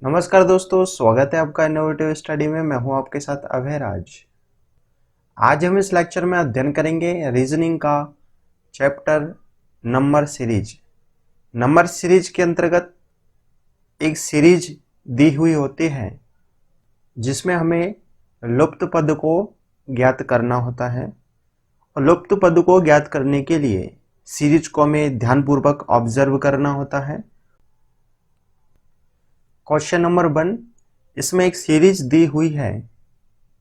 नमस्कार दोस्तों, स्वागत है आपका इनोवेटिव स्टडी में। मैं हूं आपके साथ अभय राज। आज हम इस लेक्चर में अध्ययन करेंगे रीजनिंग का chapter number series. Number series के अंतर्गत एक सीरीज दी हुई होती है जिसमें हमें लुप्त पद को ज्ञात करना होता है और लुप्त पद को ज्ञात करने के लिए सीरीज को हमें ध्यानपूर्वक ऑब्जर्व करना होता है। क्वेश्चन नंबर 1, इसमें एक सीरीज दी हुई है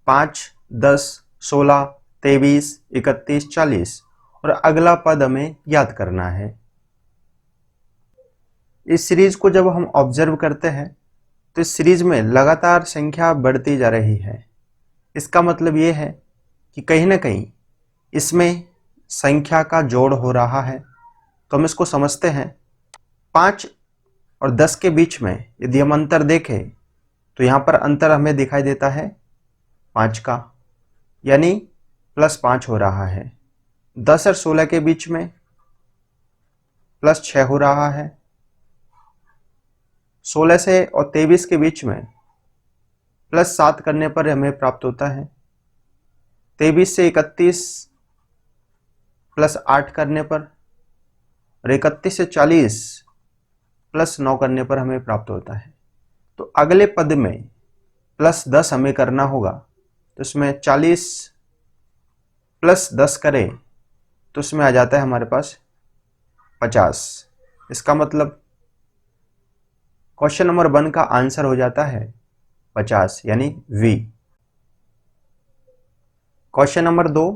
5, 10, 16, 23, 31, 40 और अगला पद हमें याद करना है। इस सीरीज को जब हम ऑब्जर्व करते हैं तो इस सीरीज में लगातार संख्या बढ़ती जा रही है। इसका मतलब ये है कि कहीं ना कहीं इसमें संख्या का जोड़ हो रहा है। तो हम इसको समझते हैं। 5 और 10 के बीच में यदि हम अंतर देखें तो यहाँ पर अंतर हमें दिखाई देता है 5 का, यानी +5 हो रहा है। 10 और 16 के बीच में +6 हो रहा है। 16 से और 23 के बीच में +7 करने पर हमें प्राप्त होता है। 23 से 31 +8 करने पर और 31 से 40 +9 करने पर हमें प्राप्त होता है। तो अगले पद में +10 हमें करना होगा। तो इसमें 40 +10 करें तो इसमें आ जाता है हमारे पास 50। इसका मतलब क्वेश्चन नंबर 1 का आंसर हो जाता है 50, यानी V। क्वेश्चन नंबर 2,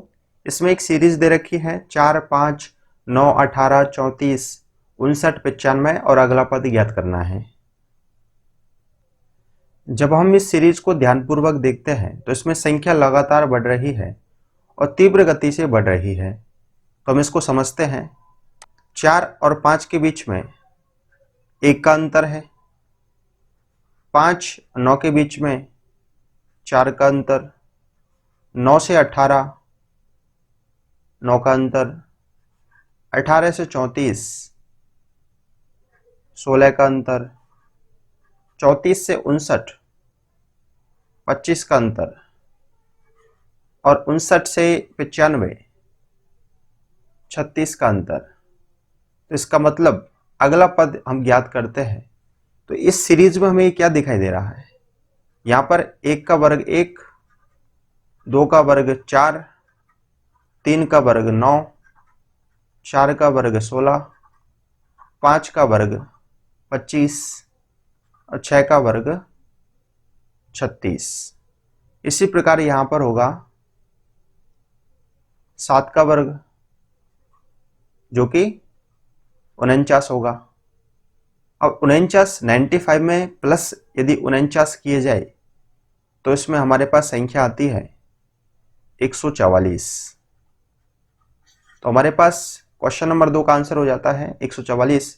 इसमें एक सीरीज दे रखी है 4, 5, 9, 18, 34, 59, 95 और अगला पद ज्ञात करना है। जब हम इस सीरीज को ध्यानपूर्वक देखते हैं तो इसमें संख्या लगातार बढ़ रही है और तीव्र गति से बढ़ रही है। तो हम इसको समझते हैं। 4 और 5 के बीच में 1 का अंतर है। 5 और 9 के बीच में 4 का अंतर। 9 से 18 9 का अंतर। 18 से 34 16 का अंतर। 34 से 59 25 का अंतर और 59 से 95 36 का अंतर। तो इसका मतलब अगला पद हम ज्ञात करते हैं तो इस सीरीज में हमें क्या दिखाई दे रहा है। यहाँ पर 1 का वर्ग 1, 2 का वर्ग 4, 3 का वर्ग 9, 4 का वर्ग 16, 5 का वर्ग 25 और 6 का वर्ग 36। इसी प्रकार यहाँ पर होगा 7 का वर्ग जो कि 49 होगा। अब 49 95 में प्लस यदि 49 किए जाए तो इसमें हमारे पास संख्या आती है 144। तो हमारे पास क्वेश्चन नंबर 2 का आंसर हो जाता है 144,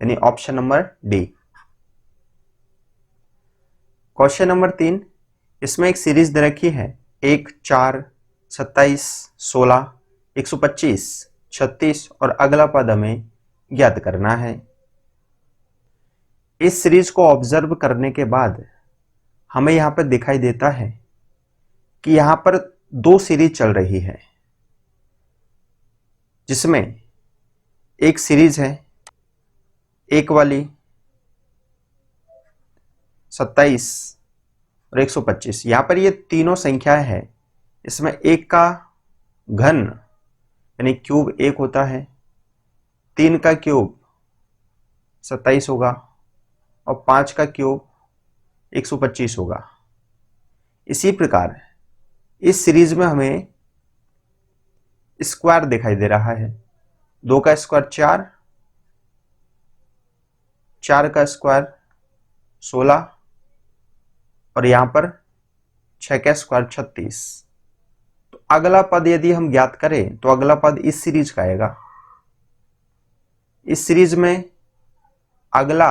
यानी option number D. Question number 3, इसमें एक सीरीज दे रखी है 1, 4, 27, 16, 125, 36 और अगला पद हमें ज्ञात करना है। इस सीरीज को ऑब्जर्व करने के बाद हमें यहां पर दिखाई देता है कि यहां पर 2 सीरीज चल रही है, जिसमें एक सीरीज है 1 वाली 27 और 125। यहां पर ये तीनों संख्याएं हैं। इसमें 1 का घन यानी क्यूब 1 होता है, 3 का क्यूब 27 होगा और 5 का क्यूब 125 होगा। इसी प्रकार इस सीरीज में हमें स्क्वायर दिखाई दे रहा है। 2 का स्क्वायर 4, 4 का स्क्वायर 16 और यहां पर 6 का स्क्वायर 36। तो अगला पद यदि हम ज्ञात करें तो अगला पद इस सीरीज का आएगा। इस सीरीज में अगला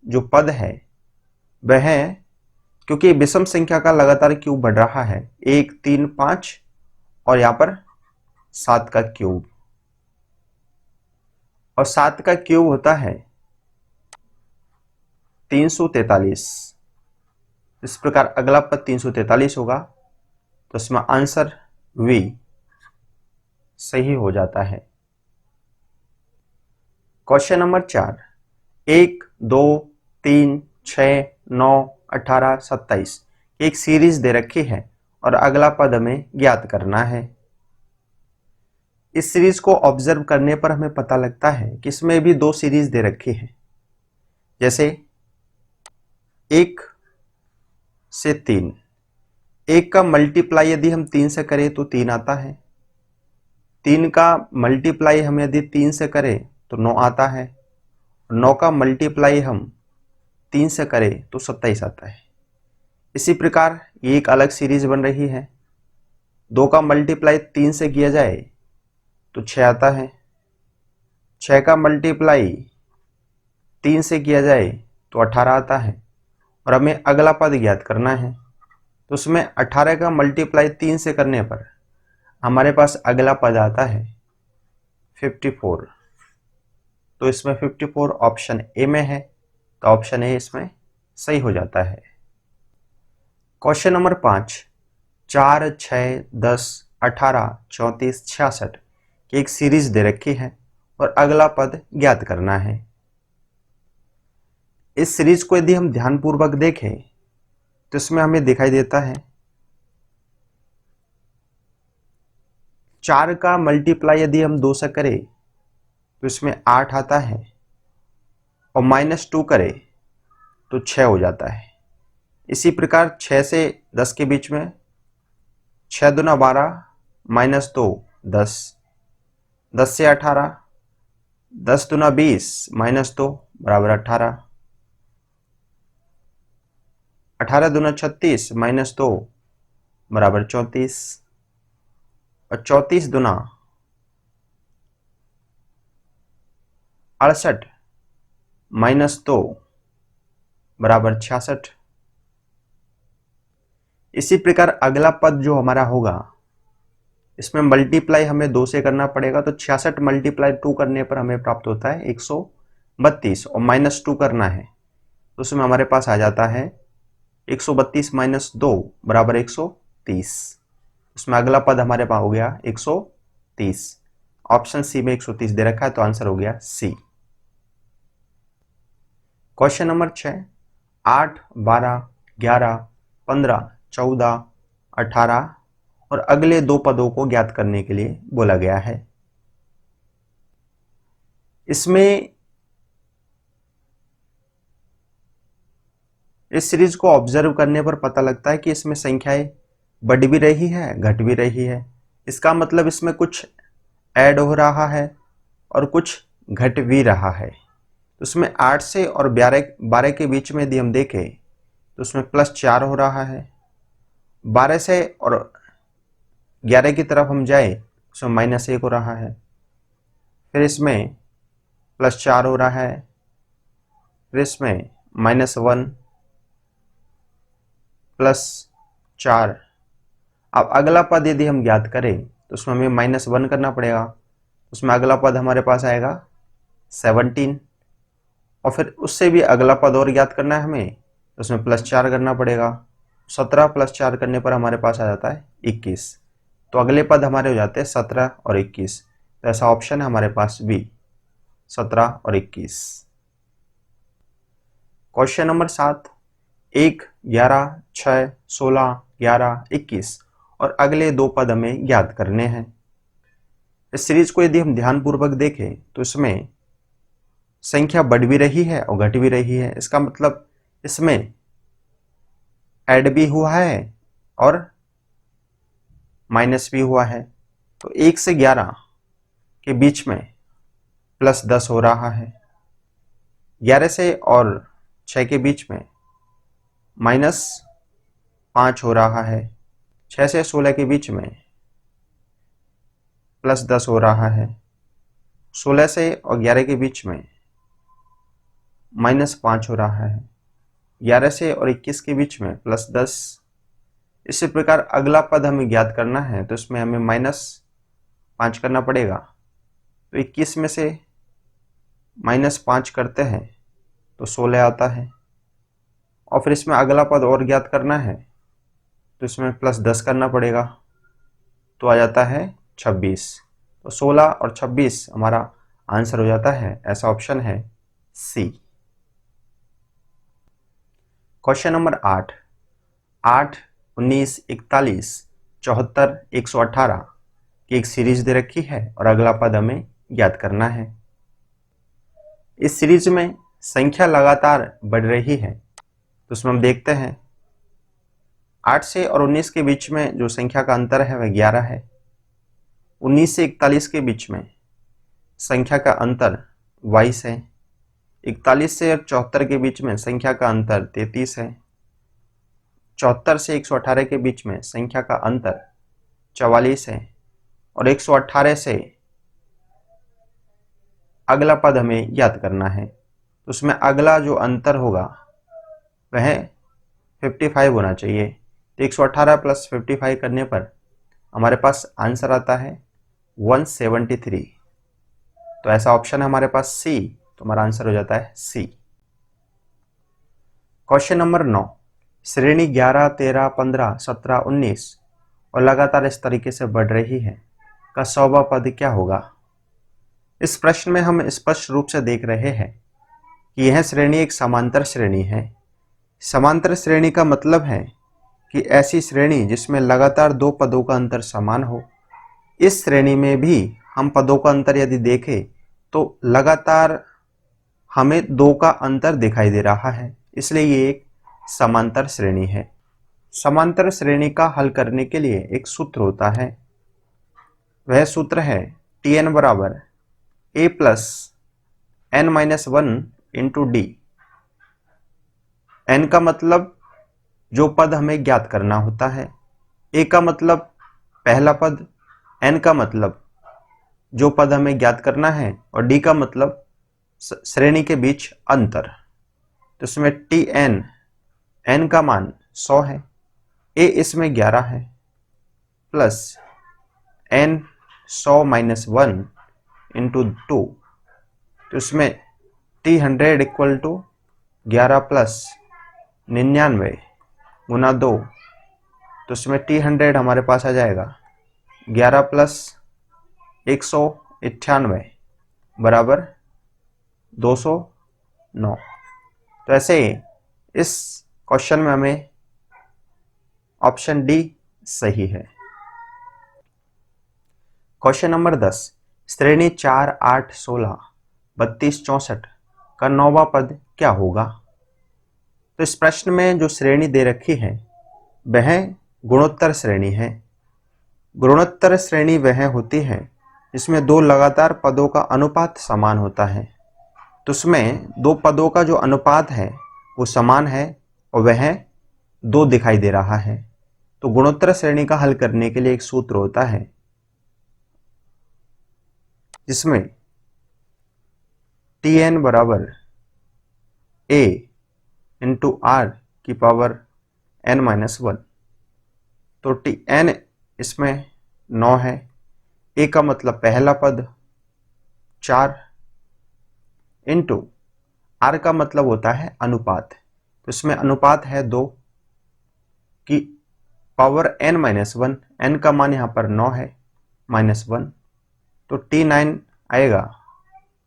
जो पद है वह है, क्योंकि विषम संख्या का लगातार क्यूब बढ़ रहा है, 1, 3, 5 और यहां पर 7 का क्यूब, और 7 का क्यूब होता है 343। इस प्रकार अगला पद 343 होगा, तो इसमें आंसर वी सही हो जाता है। क्वेश्चन नंबर 4, 1, 2, 3, 6, 9, 18, 27 एक सीरीज दे रखी है और अगला पद हमें ज्ञात करना है। इस सीरीज को ऑब्जर्व करने पर हमें पता लगता है कि इसमें भी दो सीरीज दे रखी है। जैसे 1 से 3, 1 का मल्टीप्लाई यदि हम 3 से करें तो 3 आता है, 3 का मल्टीप्लाई हम यदि 3 से करें तो 9 आता है, 9 का मल्टीप्लाई हम 3 से करें तो 27 आता है। इसी प्रकार ये एक अलग सीरीज बन रही है। 2 का मल्टीप्लाई 3 से किया जाए तो 6 आता है, 6 का मल्टीप्लाई 3 से किया जाए तो 18 आता है और हमें अगला पद ज्ञात करना है। तो उसमें 18 का मल्टीप्लाई 3 से करने पर हमारे पास अगला पद आता है 54। तो इसमें 54 ऑप्शन ए में है, तो ऑप्शन ए इसमें सही हो जाता है। क्वेश्चन नंबर 5, 4, 6, 10, 18, 34, 66 की एक सीरीज दे रखी है और अगला पद ज्ञात करना है। इस सीरीज को यदि हम ध्यानपूर्वक देखें तो इसमें हमें दिखाई देता है 4 का मल्टीप्लाई यदि हम 2 से करें तो इसमें 8 आता है और -2 करें तो 6 हो जाता है। इसी प्रकार 6 से 10 के बीच में 6 दूना 12 -2 10, 10 से 18, 10 दूना 20 -2 बराबर 18, 18 दूना 36 -2 बराबर 34 और 34 दूना 68 -2 बराबर 66। इसी प्रकार अगला पद जो हमारा होगा इसमें मल्टीप्लाई हमें 2 से करना पड़ेगा, तो 66 मल्टीप्लाई 2 करने पर हमें प्राप्त होता है 132 और -2 करना है तो उसमें हमारे पास आ जाता है 132 - 2 बराबर 130। उसमें अगला पद हमारे पास हो गया 130। ऑप्शन सी में 130 दे रखा है, तो आंसर हो गया सी। क्वेश्चन नंबर 6, 8, 12, 11, 15, 14, 18 और अगले दो पदों को ज्ञात करने के लिए बोला गया है। इसमें इस सीरीज को ऑब्जर्व करने पर पता लगता है कि इसमें संख्याएं बढ़ भी रही है, घट भी रही है। इसका मतलब इसमें कुछ ऐड हो रहा है और कुछ घट भी रहा है। तो उसमें 8 से और 12 के बीच में यदि हम देखें तो उसमें +4 हो रहा है। 12 से और 11 की तरफ हम जाए उसमें -1 हो रहा है, फिर इसमें +4 हो रहा है, फिर इसमें -1 +4। अब अगला पद यदि हम ज्ञात करें तो उसमें हमें -1 करना पड़ेगा, उसमें अगला पद हमारे पास आएगा 17 और फिर उससे भी अगला पद और ज्ञात करना है हमें, तो उसमें +4 करना पड़ेगा। 17 + 4 करने पर हमारे पास आ जाता है 21। तो अगले पद हमारे हो जाते हैं 17 और 21, तो ऐसा ऑप्शन है हमारे पास बी, 17 और 21। क्वेश्चन नंबर 7, 1, 11, 6, 16, 11, 21 और अगले दो पद हमें ज्ञात करने हैं। इस सीरीज को यदि हम ध्यानपूर्वक देखें तो इसमें संख्या बढ़ भी रही है और घट भी रही है। इसका मतलब इसमें ऐड भी हुआ है और माइनस भी हुआ है। तो 1 से 11 के बीच में +10 हो रहा है, 11 से और 6 के बीच में -5 हो रहा है, 6 से 16 के बीच में +10 हो रहा है, 16 से और 11 के बीच में -5 हो रहा है, 11 से और 21 के बीच में +10। इसी प्रकार अगला पद हमें ज्ञात करना है, तो इसमें हमें -5 करना पड़ेगा। तो 21 में से -5 करते हैं तो 16 आता है और फिर इसमें अगला पद और ज्ञात करना है तो इसमें +10 करना पड़ेगा, तो आ जाता है 26। तो 16 और 26 हमारा आंसर हो जाता है। ऐसा ऑप्शन है सी। क्वेश्चन नंबर 8, 8, 19, 41, 74, 118 की एक सीरीज दे रखी है और अगला पद हमें ज्ञात करना है। इस सीरीज में संख्या लगातार बढ़ रही है, तो उसमें हम देखते हैं 8 से और 19 के बीच में जो संख्या का अंतर है वह 11 है। 19 से 41 के बीच में संख्या का अंतर 22 है। 41 से 74 के बीच में संख्या का अंतर 33 है। 74 से 118 के बीच में संख्या का अंतर 44 है और 118 से अगला पद हमें ज्ञात करना है। तो उसमें अगला जो अंतर होगा वह 55 होना चाहिए। तो 118 + 55 करने पर हमारे पास आंसर आता है 173। तो ऐसा ऑप्शन है हमारे पास सी। तो हमारा आंसर हो जाता है सी। क्वेश्चन नंबर 9, श्रेणी 11, 13, 15, 17, 19 और लगातार इस तरीके से बढ़ रही है का 100वां पद क्या होगा। इस प्रश्न में हम स्पष्ट रूप से देख रहे हैं कि यह श्रेणी एक समांतर श्रेणी है। समांतर श्रेणी का मतलब है कि ऐसी श्रेणी जिसमें लगातार दो पदों का अंतर समान हो। इस श्रेणी में भी हम पदों का अंतर यदि देखें तो लगातार हमें 2 का अंतर दिखाई दे रहा है, इसलिए ये एक समांतर श्रेणी है। समांतर श्रेणी का हल करने के लिए एक सूत्र होता है, वह सूत्र है Tn बराबर a + n-1 into D. n का मतलब जो पद हमें ज्ञात करना होता है, a का मतलब पहला पद, n का मतलब जो पद हमें ज्ञात करना है और d का मतलब श्रेणी के बीच अंतर। तो इसमें Tn, n का मान 100 है, a इसमें 11 है, प्लस n 100 - 1 इंटू 2। तो इसमें T100 = 11 + 99 गुना 2। तो इसमें T100 हमारे पास आ जाएगा 11 + 198 बराबर 209। तो ऐसे इस क्वेश्चन में हमें ऑप्शन डी सही है। क्वेश्चन नंबर 10, श्रेणी 4, 8, 16, 32, 64 का 9वां पद क्या होगा। तो इस प्रश्न में जो श्रेणी दे रखी है वह गुणोत्तर श्रेणी है। गुणोत्तर श्रेणी वह होती है जिसमें 2 लगातार पदों का अनुपात समान होता है। तो उसमें 2 पदों का जो अनुपात है वो समान है और वह 2 दिखाई दे रहा है। तो गुणोत्तर श्रेणी का हल करने के लिए एक सूत्र होता है जिसमें Tn बराबर a इंटू r की पावर n-1। तो Tn इसमें 9 है, a का मतलब पहला पद 4 इंटू r का मतलब होता है अनुपात। तो इसमें अनुपात है 2 की पावर n-1, n का मान यहाँ पर 9 है -1। तो T9 आएगा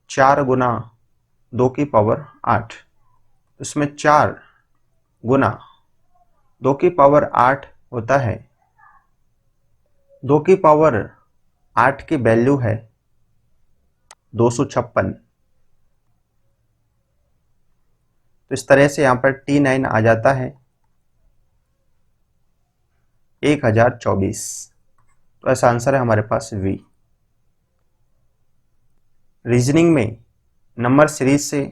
4 गुना 2 की पावर 8। इसमें 4 गुना 2 की पावर 8 होता है, 2 की पावर 8 की वैल्यू है 256। तो इस तरह से यहाँ पर T9 आ जाता है 1024। तो ऐसा आंसर है हमारे पास वी। रीजनिंग में नंबर सीरीज से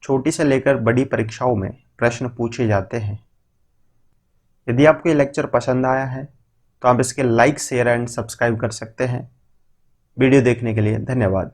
छोटी से लेकर बड़ी परीक्षाओं में प्रश्न पूछे जाते हैं। यदि आपको ये लेक्चर पसंद आया है तो आप इसके लाइक, शेयर एंड सब्सक्राइब कर सकते हैं। वीडियो देखने के लिए धन्यवाद।